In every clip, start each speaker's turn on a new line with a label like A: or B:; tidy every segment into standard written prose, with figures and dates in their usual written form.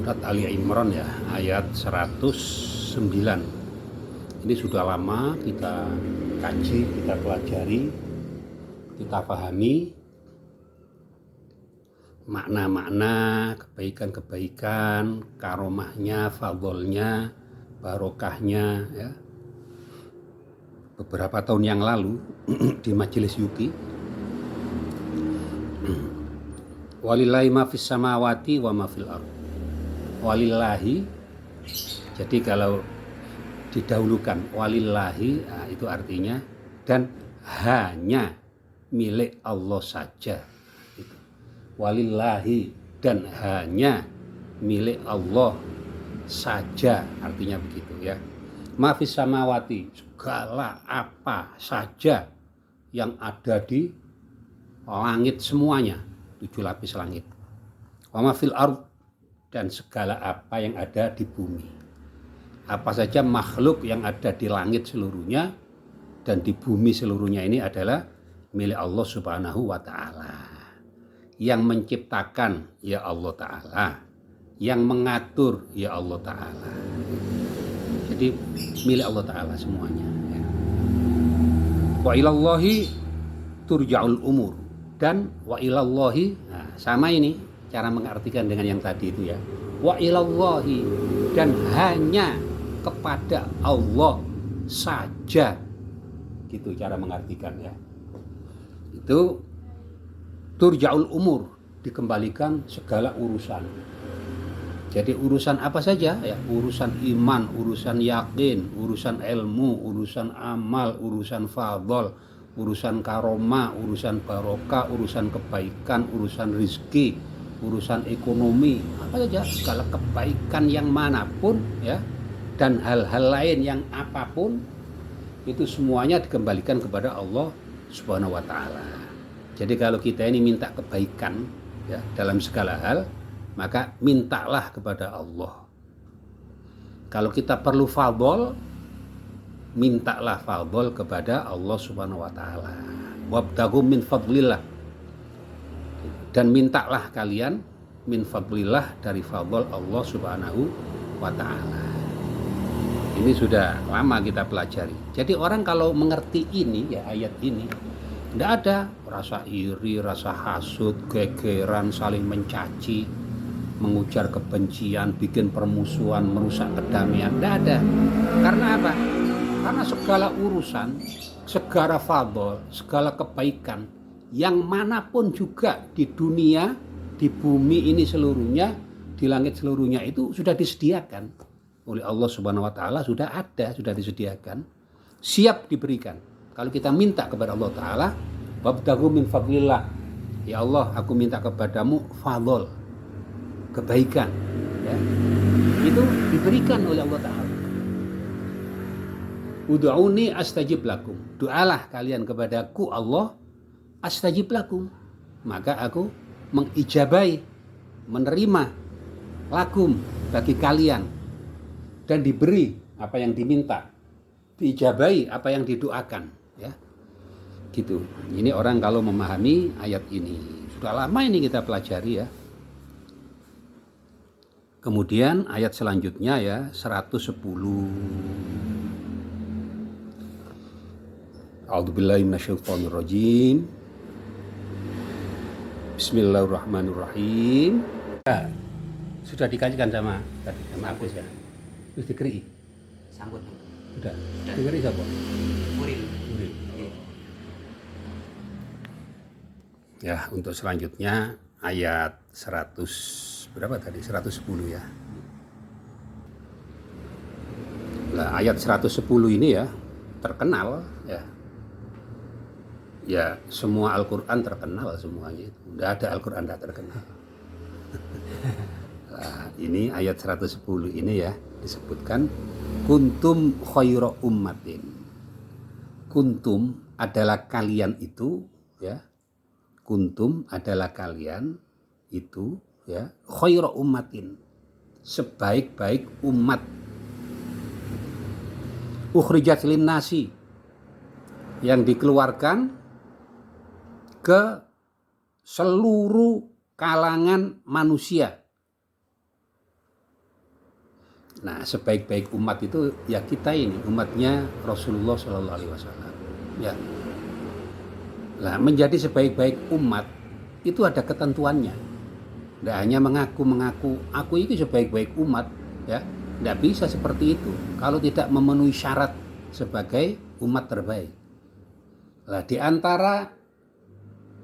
A: Surat Ali Imran ya, ayat 109. Ini sudah lama kita kaji, kita pelajari, kita pahami makna-makna, kebaikan-kebaikan, karomahnya, fadolnya, barokahnya ya. Beberapa tahun yang lalu di Majelis Yuki, walillahi ma fis samawati wa ma fil ardh. Walillahi, jadi kalau didahulukan walillahi, nah itu artinya dan hanya milik Allah saja. Itu. Walillahi dan hanya milik Allah saja, artinya begitu ya. Ma fis samawati, segala apa saja yang ada di langit semuanya, 7 lapis langit. Wa ma fil ardh, dan segala apa yang ada di bumi. Apa saja makhluk yang ada di langit seluruhnya dan di bumi seluruhnya ini adalah milik Allah Subhanahu wa Ta'ala. Yang menciptakan ya Allah Ta'ala, yang mengatur ya Allah Ta'ala. Jadi milik Allah Ta'ala semuanya ya. Wa ilallahi turja'ul umur, dan wa ilallahi, nah, sama ini cara mengartikan dengan yang tadi itu ya. Wa ilallahi, dan hanya kepada Allah saja. Gitu cara mengartikan ya. Itu turja'ul umur, dikembalikan segala urusan. Jadi urusan apa saja ya, urusan iman, urusan yakin, urusan ilmu, urusan amal, urusan fadol, urusan karomah, urusan barokah, urusan kebaikan, urusan rizki, urusan ekonomi, apa saja, segala kebaikan yang manapun ya, dan hal-hal lain yang apapun, itu semuanya dikembalikan kepada Allah Subhanahu wa Ta'ala. Jadi kalau kita ini minta kebaikan ya dalam segala hal, maka mintalah kepada Allah. Kalau kita perlu fadhol, mintalah fadhol kepada Allah Subhanahu wa Ta'ala. Wabtaghu min fadlillah, dan mintalah kalian min fadlillah, dari fadl Allah Subhanahu wa Ta'ala. Ini sudah lama kita pelajari. Jadi orang kalau mengerti ini ya, ayat ini, tidak ada rasa iri, rasa hasud, gegeran, saling mencaci, mengujar kebencian, bikin permusuhan, merusak kedamaian. Tidak ada. Karena apa? Karena segala urusan, segala fadl, segala kebaikan yang manapun juga di dunia, di bumi ini seluruhnya, di langit seluruhnya, itu sudah disediakan oleh Allah Subhanahu wa Ta'ala. Sudah ada, sudah disediakan, siap diberikan. Kalau kita minta kepada Allah Ta'ala, wabtaghu min fadlillah, ya Allah, aku minta kepadamu fadl, kebaikan ya. Itu diberikan oleh Allah Ta'ala. Ud'uni astajib lakum, doalah kalian kepadaku Allah, astajib lakum, maka aku mengijabai, menerima, lakum, bagi kalian, dan diberi apa yang diminta, diijabai apa yang didoakan ya. Gitu. Ini orang kalau memahami ayat ini, sudah lama ini kita pelajari ya. Kemudian ayat selanjutnya ya, 110. A'udzubillahi minasyaitonirrajim. Bismillahirrahmanirrahim. Ya, sudah dikajikan sama Agus ya. Terus dikeri.
B: Sangkut.
A: Sudah. Dikeri siapa?
B: Muril.
A: Ya, untuk selanjutnya ayat 100 berapa tadi? 110 ya. Nah, ayat 110 ini ya terkenal ya. Ya, semua Al-Quran terkenal semuanya. Tidak ada Al-Quran tidak terkenal. Nah, ini ayat 110 ini ya disebutkan kuntum khaira ummatin. Kuntum adalah kalian itu ya. Kuntum adalah kalian itu ya, khaira ummatin, sebaik-baik umat. Ukhrijat linnasi, yang dikeluarkan ke seluruh kalangan manusia. Nah, sebaik-baik umat itu ya kita ini, umatnya Rasulullah Shallallahu Alaihi Wasallam. Ya. Nah, menjadi sebaik-baik umat itu ada ketentuannya. Tidak hanya mengaku aku ini sebaik-baik umat, ya. Tidak bisa seperti itu kalau tidak memenuhi syarat sebagai umat terbaik. Nah, di antara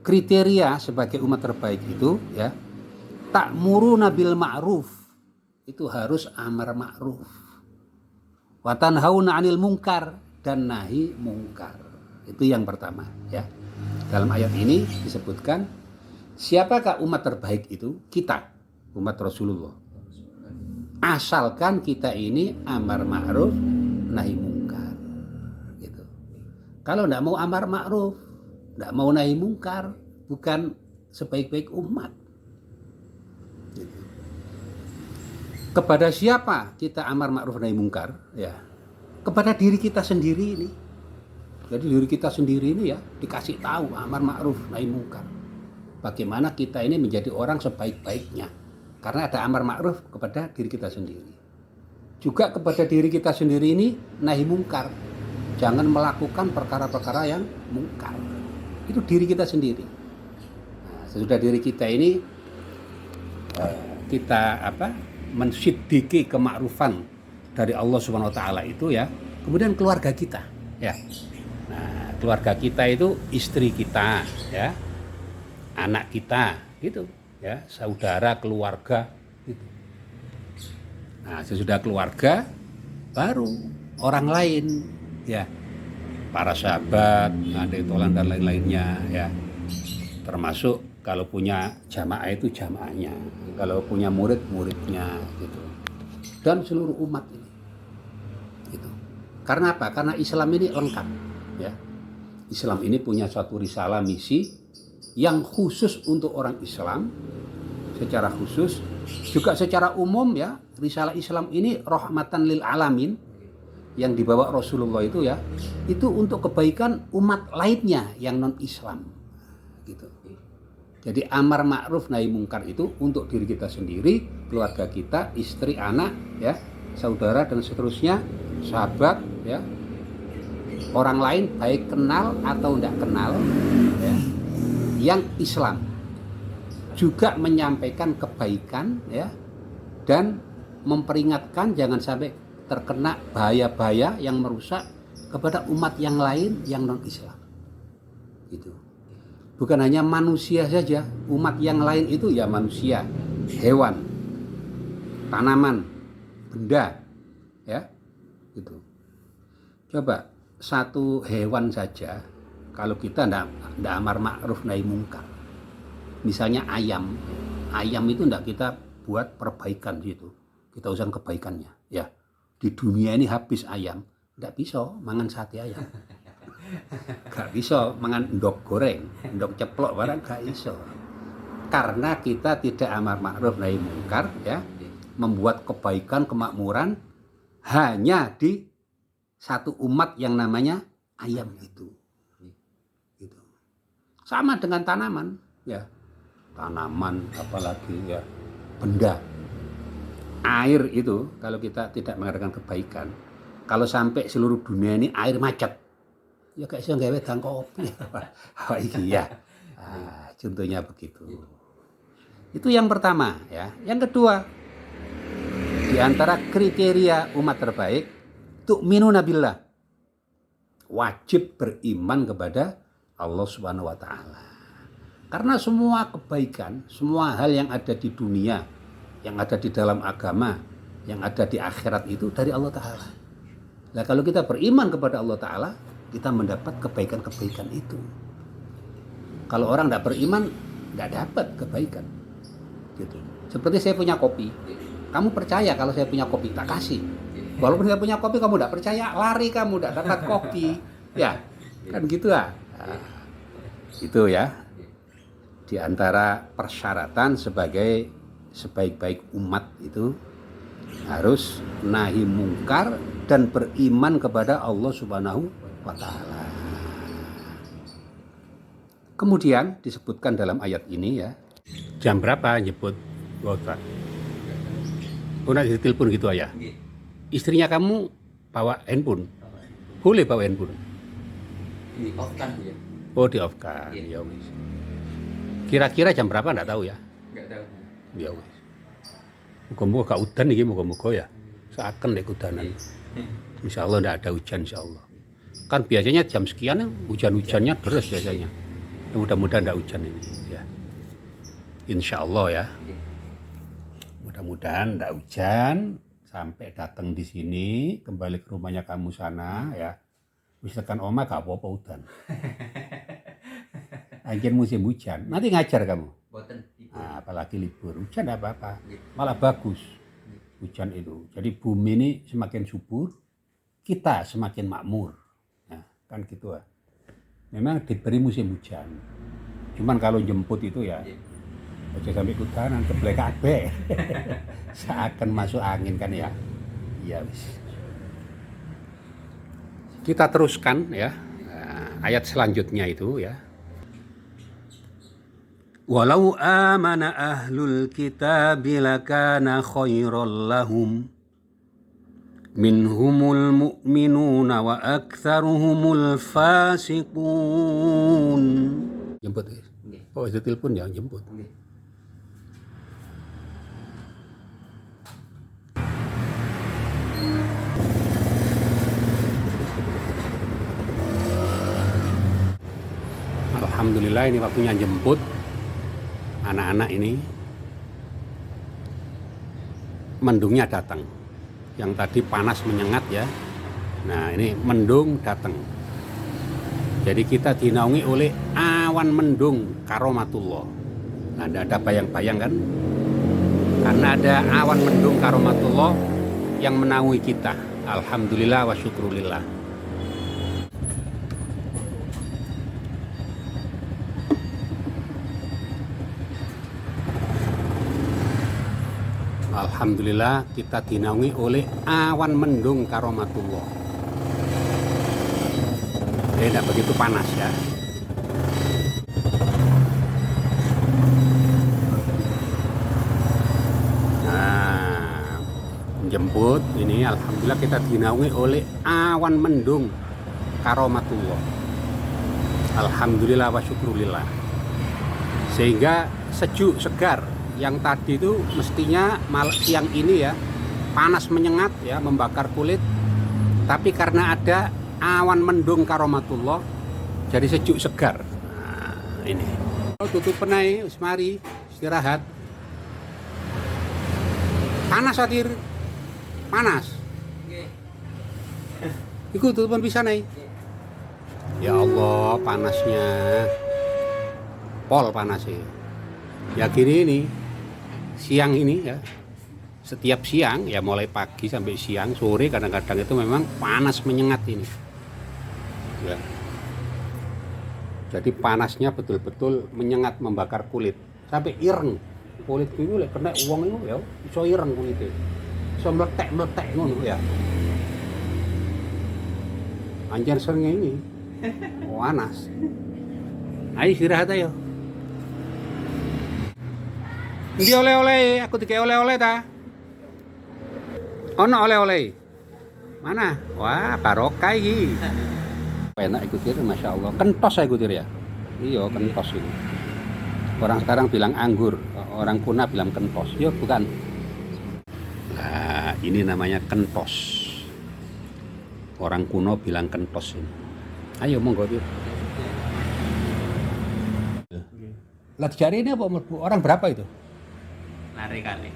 A: kriteria sebagai umat terbaik itu, ya, ta'muruna bil ma'ruf, itu harus amar ma'ruf. Wa tanhauna 'anil munkar, dan nahi mungkar. Itu yang pertama, ya. Dalam ayat ini disebutkan siapakah umat terbaik itu? Kita, umat Rasulullah. Asalkan kita ini amar ma'ruf, nahi mungkar. Gitu. Kalau tidak mau amar ma'ruf, tidak mau nahi mungkar, bukan sebaik-baik umat. Gitu. Kepada siapa kita amar ma'ruf nahi mungkar? Ya, kepada diri kita sendiri ini. Jadi diri kita sendiri ini ya dikasih tahu amar ma'ruf nahi mungkar. Bagaimana kita ini menjadi orang sebaik-baiknya. Karena ada amar ma'ruf kepada diri kita sendiri. Juga kepada diri kita sendiri ini nahi mungkar. Jangan melakukan perkara-perkara yang mungkar. Itu diri kita sendiri. Nah, sesudah diri kita ini kita mensidiki kemakrufan dari Allah Subhanahu wa taala itu, ya. Kemudian keluarga kita, ya. Nah, keluarga kita itu istri kita, ya. Anak kita, gitu, ya, saudara, keluarga, gitu. Nah, sesudah keluarga baru orang lain, ya. Para sahabat, adik tolan dan lain-lainnya, ya. Termasuk kalau punya jamaah itu jamaahnya, kalau punya murid muridnya, gitu. Dan seluruh umat ini, gitu. Karena apa? Karena Islam ini lengkap, ya. Islam ini punya suatu risalah misi yang khusus untuk orang Islam secara khusus, juga secara umum, ya. Risalah Islam ini rahmatan lil alamin yang dibawa Rasulullah itu, ya, itu untuk kebaikan umat lainnya yang non Islam, gitu. Jadi amar ma'ruf nahi mungkar itu untuk diri kita sendiri, keluarga kita, istri, anak, ya, saudara dan seterusnya, sahabat, ya, orang lain baik kenal atau tidak kenal, ya, yang Islam. Juga menyampaikan kebaikan, ya, dan memperingatkan jangan sampai terkena bahaya-bahaya yang merusak kepada umat yang lain yang non Islam. Gitu. Bukan hanya manusia saja, umat yang lain itu ya manusia, hewan, tanaman, benda, ya, gitu. Coba satu hewan saja, kalau kita ndak amar ma'ruf nahi mungkar, misalnya ayam itu ndak kita buat perbaikan gitu, kita usahakan kebaikannya, ya. Di dunia ini habis ayam, ndak bisa mangan sate ayam. Gak bisa mangan endok goreng, endok ceplok barang gak iso. Karena kita tidak amar ma'ruf nahi mungkar, ya, membuat kebaikan, kemakmuran hanya di satu umat yang namanya ayam itu. Gitu. Sama dengan tanaman, ya. Tanaman apalagi, ya, benda. Air itu kalau kita tidak mengadakan kebaikan, kalau sampai seluruh dunia ini air macet, ya kayak iso gawe dang kopi. Oh iya. Contohnya begitu. Itu yang pertama, ya. Yang kedua, di antara kriteria umat terbaik, tu'minuna billah. Wajib beriman kepada Allah Subhanahu wa taala. Karena semua kebaikan, semua hal yang ada di dunia, yang ada di dalam agama, yang ada di akhirat itu dari Allah taala. Nah, kalau kita beriman kepada Allah taala, kita mendapat kebaikan-kebaikan itu. Kalau orang tidak beriman, tidak dapat kebaikan. Gitu. Seperti saya punya kopi, kamu percaya kalau saya punya kopi, tak kasih. Walaupun saya punya kopi, kamu tidak percaya, lari kamu, tidak dapat kopi. Ya, kan gitu lah. Nah, itu ya, di antara persyaratan sebagai sebaik-baik umat itu harus nahi mungkar dan beriman kepada Allah Subhanahu wa taala. Kemudian disebutkan dalam ayat ini, ya. Jam berapa nyebut wota? Oh, nanti telepon gitu ya. istrinya kamu bawa handphone? Boleh bawa handphone?
B: Di off kan ya?
A: Oh, di off kan. Ya wis. Kira-kira jam berapa enggak tahu ya?
B: Nggak tahu.
A: Ya wis. Muga-muga gak udan iki, muga-muga ya. Seakan nek udanan. Insyaallah enggak ada hujan insyaallah. Kan biasanya jam sekian hujan-hujannya deras biasanya. Mudah-mudahan enggak hujan ini ya. Insyaallah ya. Mudah-mudahan enggak hujan sampai datang di sini, kembali ke rumahnya kamu sana ya. Wis tekan omah gak apa-apa udan. Anjir musim hujan. Nanti ngajar kamu.
B: Boten.
A: Nah, apalagi libur. Hujan enggak apa-apa. Malah bagus. Hujan itu. Jadi bumi ini semakin subur, kita semakin makmur. Nah, kan gitu ya. Memang diberi musim hujan. Cuman kalau jemput itu ya aja sampai hujanan keblek kabeh. Seakan masuk angin kan ya. Iya wis. Kita teruskan ya. Ayat selanjutnya itu ya. Walau amana ahlul kitabi lakana khairal lahum minhumul mu'minuna wa aktsaruhumul fasiqun. Jemput. Oh, itu telepon ya, jemput. Alhamdulillah ini waktunya jemput anak-anak ini. Mendungnya datang. Yang tadi panas menyengat ya. Nah, ini mendung datang. Jadi kita dinaungi oleh awan mendung karomatullah. Nah, ada bayang-bayang kan? Karena ada awan mendung karomatullah yang menaungi kita. Alhamdulillah wa syukrulillah. Alhamdulillah kita dinaungi oleh awan mendung karomatullah. Tidak begitu panas ya. Nah, menjemput ini alhamdulillah kita dinaungi oleh awan mendung karomatullah. Alhamdulillah wa syukrulillah. Sehingga sejuk segar. Yang tadi itu mestinya siang ini ya panas menyengat ya, membakar kulit, tapi karena ada awan mendung karomatullah jadi sejuk segar. Nah, ini tutup penai, mari istirahat. Panas hadir, panas. Ikut tutupan bisa nih. Ya Allah, panasnya pol panasnya. Ya gini ini siang ini ya, setiap siang ya mulai pagi sampai siang, sore kadang-kadang itu memang panas menyengat ini ya. Jadi panasnya betul-betul menyengat, membakar kulit sampai ireng kulit ini, lek kena uang itu ya iso ireng kulitnya, iso meletek ngono ya. Anjir seringnya ini panas. Ayo istirahat ayo. Ndi oleh-oleh, aku dikei oleh-oleh ta? Ono oleh-oleh. Mana? Wah, barokah iki. Enak ikutir, Masya Allah. Kentos saya ikutir ya. Iya, kentos ini. Orang sekarang bilang anggur, orang kuna bilang kentos. Yo, bukan. Nah, ini namanya kentos. Orang kuno bilang kentos ini. Ayo monggo yuk. Lah jari ini apa? Orang berapa itu?
B: Lari kali.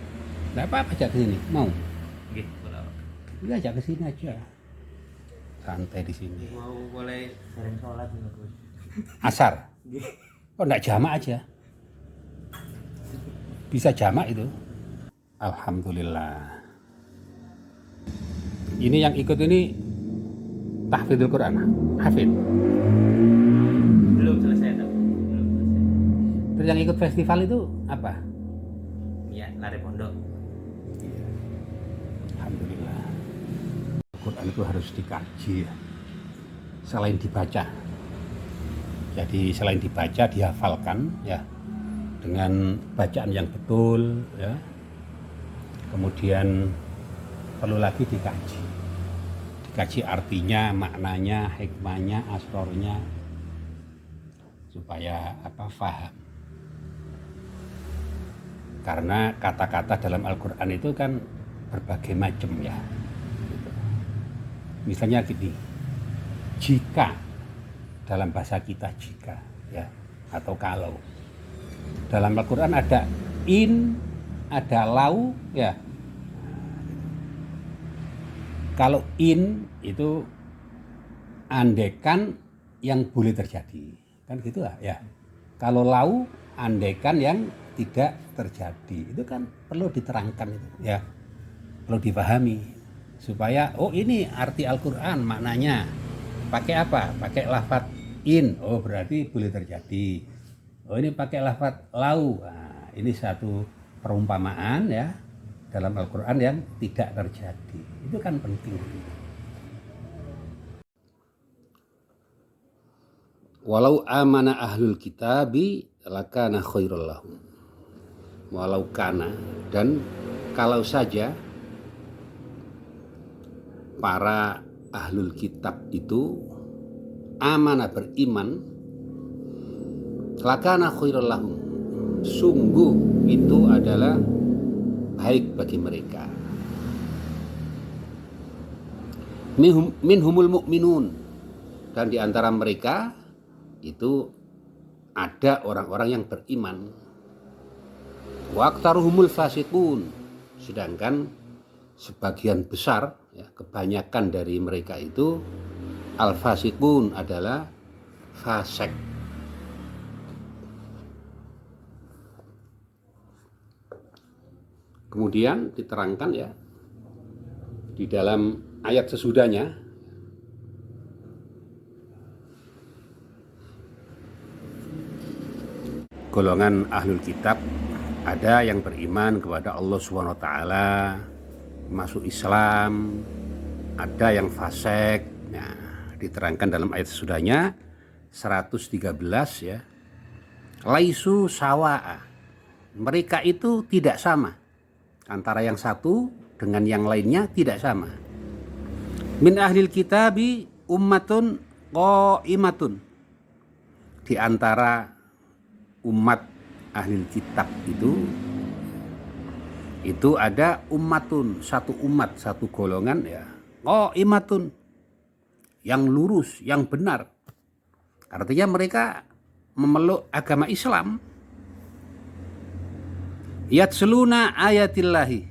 A: Nggak apa-apa, ajak ke sini. Mau?
B: Nggih, boleh.
A: Iya, ajak ke sini aja. Santai di sini.
B: Mau boleh sering sholat nih, Gus.
A: Asar.
B: Nggih.
A: Oh, enggak jamak aja. Bisa jamak itu. Alhamdulillah. Ini yang ikut ini tahfidzul Quran. Hafid.
B: Belum selesai tuh. Belum selesai.
A: Terus yang ikut festival itu apa?
B: Iya, lari pondok.
A: Alhamdulillah. Quran itu harus dikaji ya. Selain dibaca. Jadi selain dibaca dihafalkan ya. Dengan bacaan yang betul ya. Kemudian perlu lagi dikaji artinya, maknanya, hikmahnya, asrornya, supaya paham. Karena kata-kata dalam Al-Quran itu kan berbagai macam ya. Misalnya gini, jika, dalam bahasa kita jika ya, atau kalau. Dalam Al-Quran ada in, ada lau ya. Kalau in itu andaikan yang boleh terjadi, kan gitu lah ya. Kalau lau andaikan yang tidak terjadi, itu kan perlu diterangkan itu ya, perlu dipahami supaya oh ini arti Al-Quran maknanya pakai apa, pakai lafaz in, oh berarti boleh terjadi. Oh ini pakai lafaz lau, nah, ini satu perumpamaan ya dalam Al-Quran yang tidak terjadi, itu kan penting. Walau amana ahlul kitabi lakana khairul lahum. Walau kana, dan kalau saja para ahlul kitab itu amanah, beriman, lakana khairul lahum, sungguh itu adalah baik bagi mereka. Minhumul mu'minun, dan di antara mereka itu ada orang-orang yang beriman. Wa aktaruhumul fasiqun, sedangkan sebagian besar ya, kebanyakan dari mereka itu al-fasiqun adalah fasik. Kemudian diterangkan ya di dalam ayat sesudahnya, golongan ahlul kitab ada yang beriman kepada Allah SWT, masuk Islam, ada yang fasik. Nah, diterangkan dalam ayat sesudahnya 113 ya. Laisu sawa'a, mereka itu tidak sama, antara yang satu dengan yang lainnya tidak sama. Min ahlil kitabi ummatun qa'imatun, di antara umat ahli kitab itu ada ummatun, satu umat, satu golongan ya, imatun, yang lurus, yang benar. Artinya mereka memeluk agama Islam. Yatsluna ayatillahi,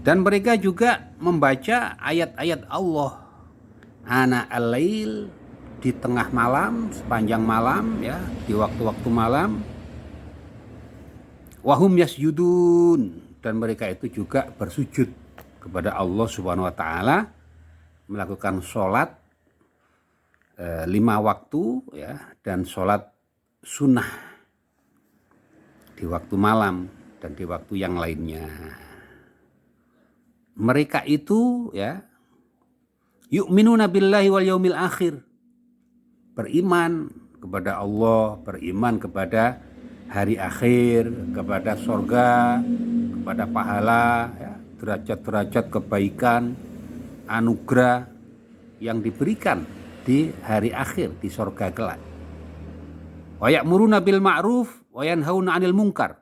A: dan mereka juga membaca ayat-ayat Allah ana al-lail, di tengah malam, sepanjang malam ya, di waktu-waktu malam. Wahum yasjudun, dan mereka itu juga bersujud kepada Allah Subhanahu wa taala, melakukan sholat 5 waktu ya, dan sholat sunnah di waktu malam dan di waktu yang lainnya. Mereka itu ya yu'minuna billahi wal yaumil akhir, beriman kepada Allah, beriman kepada hari akhir, kepada sorga, kepada pahala ya, derajat-derajat kebaikan, anugerah yang diberikan di hari akhir, di sorga kelak. Wa ya'muruna bil ma'ruf wa yanhauna 'anil munkar,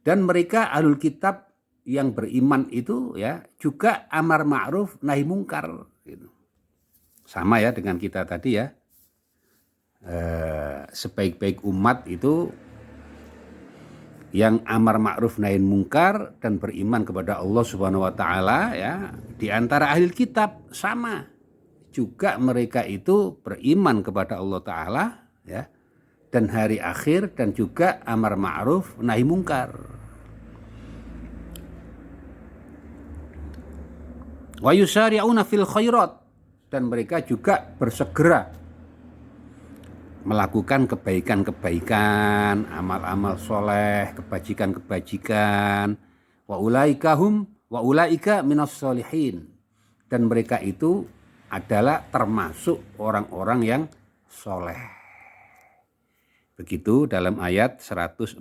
A: dan mereka ahlul kitab yang beriman itu ya juga amar ma'ruf nahi mungkar gitu. Sama ya dengan kita tadi ya, sebaik-baik umat itu yang amar ma'ruf nahi mungkar dan beriman kepada Allah Subhanahu wa taala ya. Di antara ahli kitab sama juga, mereka itu beriman kepada Allah taala ya, dan hari akhir, dan juga amar ma'ruf nahi mungkar. Wa yusari'una fil khairat, dan mereka juga bersegera melakukan kebaikan-kebaikan, amal-amal soleh, kebajikan-kebajikan. Wa ulaika minas solihin, dan mereka itu adalah termasuk orang-orang yang soleh. Begitu dalam ayat 114.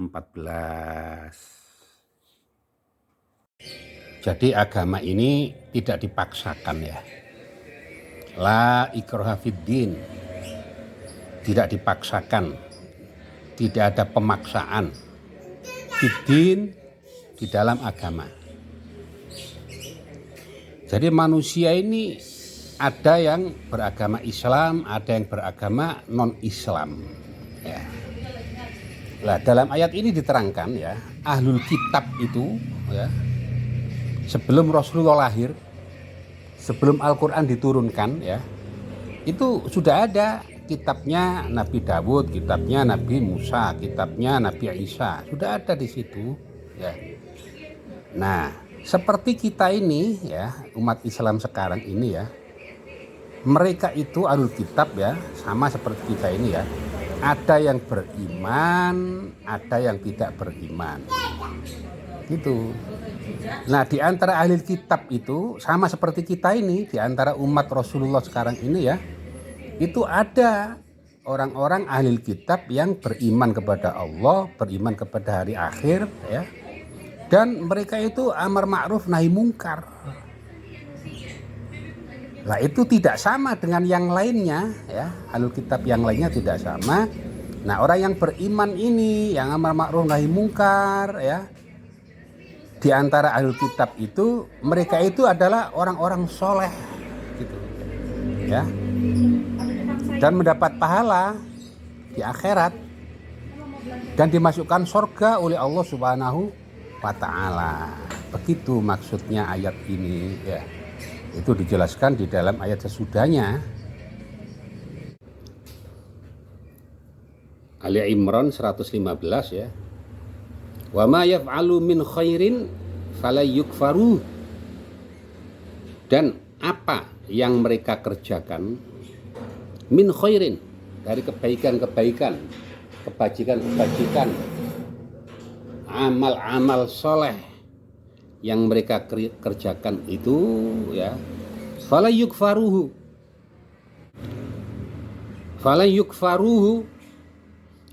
A: Jadi agama ini tidak dipaksakan ya. La ikraha fiddin. Tidak dipaksakan. Tidak ada pemaksaan. Fiddin di dalam agama. Jadi manusia ini ada yang beragama Islam, ada yang beragama non-Islam. Ya. Nah, dalam ayat ini diterangkan ya, ahlul kitab itu ya, sebelum Rasulullah lahir, sebelum Al-Quran diturunkan ya, itu sudah ada kitabnya Nabi Dawud, kitabnya Nabi Musa, kitabnya Nabi Isa, sudah ada di situ ya. Nah, seperti kita ini ya, umat Islam sekarang ini ya, mereka itu ahlul kitab ya, sama seperti kita ini ya. Ada yang beriman, ada yang tidak beriman. Gitu. Nah, di antara ahli kitab itu sama seperti kita ini, di antara umat Rasulullah sekarang ini ya, itu ada orang-orang ahli kitab yang beriman kepada Allah, beriman kepada hari akhir ya. Dan mereka itu amar ma'ruf nahi mungkar. Nah, itu tidak sama dengan yang lainnya ya. Ahlul kitab yang lainnya tidak sama. Nah, orang yang beriman ini yang amar ma'ruf nahi mungkar ya. Di antara ahlul kitab itu mereka itu adalah orang-orang soleh gitu. Ya. Dan mendapat pahala di akhirat dan dimasukkan surga oleh Allah Subhanahu wa ta'ala. Begitu maksudnya ayat ini ya. Itu dijelaskan di dalam ayat sesudahnya. Ali Imran 115 ya. Wa ma yaf'alu min khairin fala yukfaru. Dan apa yang mereka kerjakan min khairin, dari kebaikan-kebaikan, kebajikan-kebajikan, amal-amal soleh yang mereka kerjakan itu ya, fala yukfaruhu,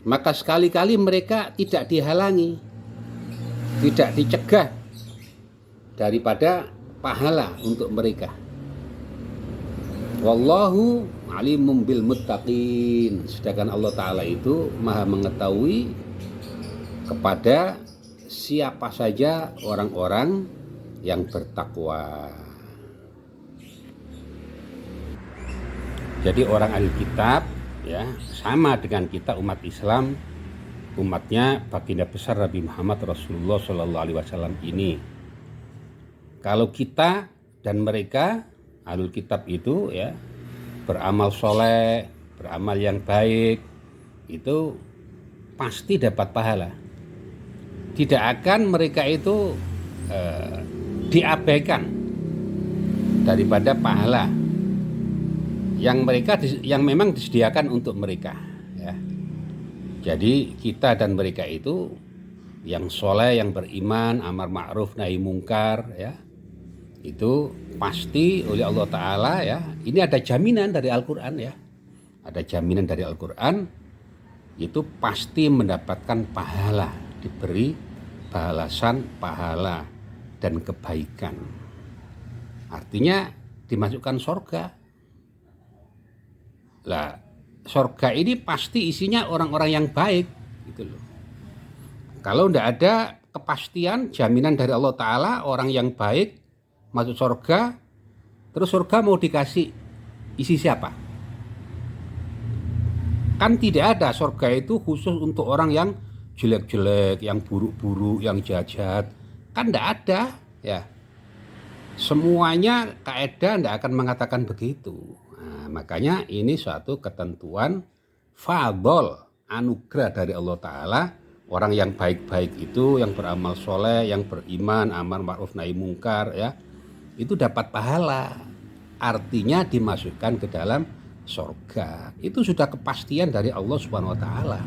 A: maka sekali-kali mereka tidak dihalangi, tidak dicegah daripada pahala untuk mereka. Wallahu alimum bil muttaqin. Sedangkan Allah Ta'ala itu maha mengetahui kepada siapa saja orang-orang yang bertakwa. Jadi orang ahli kitab ya, sama dengan kita umat Islam, umatnya baginda besar Nabi Muhammad Rasulullah Shallallahu Alaihi Wasallam ini. Kalau kita dan mereka ahlul kitab itu ya, beramal soleh, beramal yang baik, itu pasti dapat pahala. Tidak akan mereka itu diabaikan daripada pahala yang memang disediakan untuk mereka ya. Jadi kita dan mereka itu yang soleh, yang beriman, amar ma'ruf nahi mungkar ya, itu pasti oleh Allah Ta'ala ya. Ini ada jaminan dari Al-Quran ya, ada jaminan dari Al-Quran, itu pasti mendapatkan pahala, diberi balasan pahala dan kebaikan. Artinya dimasukkan surga. Lah, surga ini pasti isinya orang-orang yang baik gitu loh. Kalau tidak ada kepastian jaminan dari Allah Ta'ala orang yang baik masuk surga, terus surga mau dikasih isi siapa? Kan tidak ada, surga itu khusus untuk orang yang jelek-jelek, yang buruk-buruk, yang jahat. Kan tidak ada ya. Semuanya kaidah tidak akan mengatakan begitu. Nah, makanya ini suatu ketentuan fadl, anugerah dari Allah Ta'ala. Orang yang baik-baik itu, yang beramal soleh, yang beriman, amar ma'ruf nahi mungkar ya, itu dapat pahala. Artinya dimasukkan ke dalam surga. Itu sudah kepastian dari Allah Subhanahu wa Ta'ala.